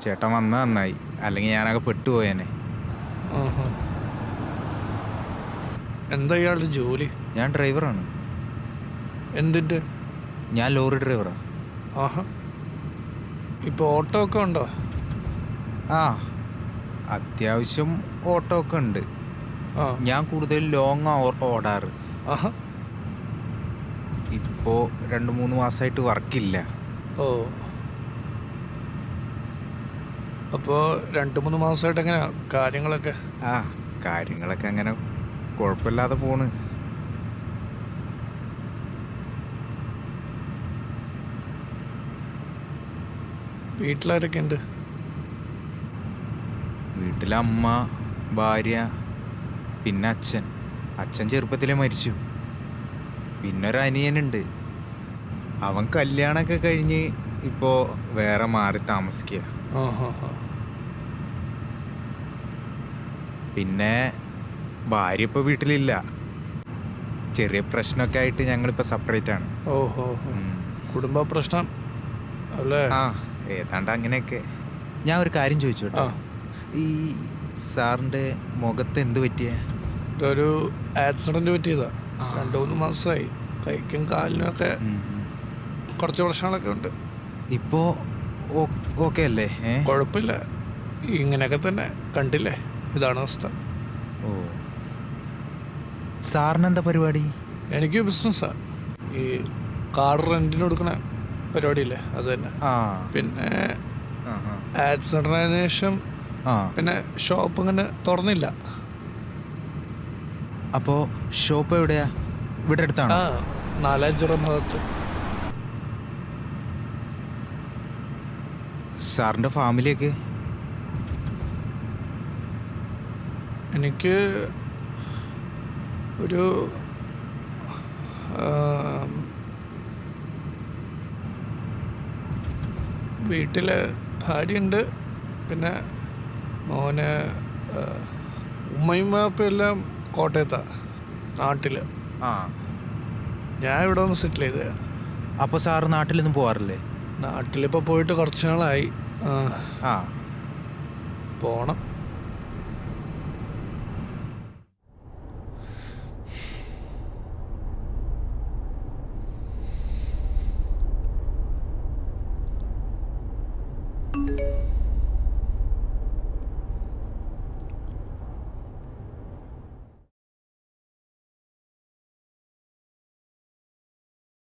ചേട്ടൻ വന്നത് നന്നായി, അല്ലെങ്കിൽ ഞാനൊക്കെ പെട്ടുപോയേനെ. ആഹാ. എന്താ ഇയാളുടെ ജോലി? ഞാൻ ഡ്രൈവറാണ്. എന്തിൻ്റെ? ഞാൻ ലോറി ഡ്രൈവറാ. ആഹാ. ഇപ്പോൾ ഓട്ടോ ഒക്കെ ഉണ്ടോ? ആ, അത്യാവശ്യം ഓട്ടോ ഒക്കെ ഉണ്ട്. ആ. ഞാൻ കൂടുതൽ ലോങ് ഓടാറ്. ആഹാ. ഇപ്പോൾ 2-3 മാസമായിട്ട് വർക്കില്ല. ഓ, അപ്പോൾ 2-3 മാസമായിട്ട് എങ്ങനെയാ കാര്യങ്ങളൊക്കെ? ആ, കാര്യങ്ങളൊക്കെ അങ്ങനെ കുഴപ്പമില്ലാതെ പോണ്. വീട്ടിലാരൊക്കെ ഉണ്ട്? വീട്ടിൽ അമ്മ, ഭാര്യ, പിന്നെ അച്ഛൻ. അച്ഛൻ ചെറുപ്പത്തിലേ മരിച്ചു. പിന്നെ ഒരു അനിയനുണ്ട്. അവൻ കല്യാണമൊക്കെ കഴിഞ്ഞ് ഇപ്പോൾ വേറെ മാറി താമസിക്കുക. ആഹാ. പിന്നെ ഭാര്യ ഇപ്പോൾ വീട്ടിലില്ല. ചെറിയ പ്രശ്നമൊക്കെ ആയിട്ട് ഞങ്ങളിപ്പോൾ സെപ്പറേറ്റ് ആണ്. ഓഹോ. കുടുംബ പ്രശ്നം അല്ലേ? ആ, ഏതാണ്ട് അങ്ങനെയൊക്കെ. ഞാൻ ഒരു കാര്യം ചോദിച്ചോട്ടെ, ഈ സാറിൻ്റെ മുഖത്ത് എന്ത് പറ്റിയ? ഇതൊരു ആക്സിഡൻറ്റ് പറ്റിയതാ. 2-3 മാസമായി. കൈക്കും കാലിനുമൊക്കെ കുറച്ച് പ്രശ്നങ്ങളൊക്കെ ഉണ്ട്. ഇപ്പോൾ ഓക്കെ അല്ലേ? കുഴപ്പമില്ല. ഇങ്ങനെയൊക്കെ തന്നെ കണ്ടില്ലേ, ഇതാണ് അവസ്ഥ. ഓ, സാറിനെന്താ പരിപാടി? എനിക്ക് ബിസിനസ്സാണ്. ഈ കാർ റെൻറ്റിന് കൊടുക്കണ പരിപാടിയില്ലേ, അത് തന്നെ. പിന്നെ ആക്സിഡൻറ്റിന് ശേഷം പിന്നെ ഷോപ്പ് ഇങ്ങനെ തുറന്നില്ല. അപ്പോൾ ഷോപ്പ് എവിടെയാ? ഇവിടെ അടുത്താണ്? 4 ഭാഗത്ത്. സാറിൻ്റെ ഫാമിലിയൊക്കെ? എനിക്ക് ഒരു വീട്ടിൽ ഭാര്യയുണ്ട്, പിന്നെ മോന് ഉമ്മയും വാപ്പയും എല്ലാം കോട്ടയത്താണ്, നാട്ടിൽ. ഞാൻ ഇവിടെ ഒന്ന് സെറ്റിൽ ചെയ്തേ. അപ്പോൾ സാറ് നാട്ടിലൊന്നും പോകാറില്ലേ? നാട്ടിലിപ്പോൾ പോയിട്ട് കുറച്ച് നാളായി. പോണം.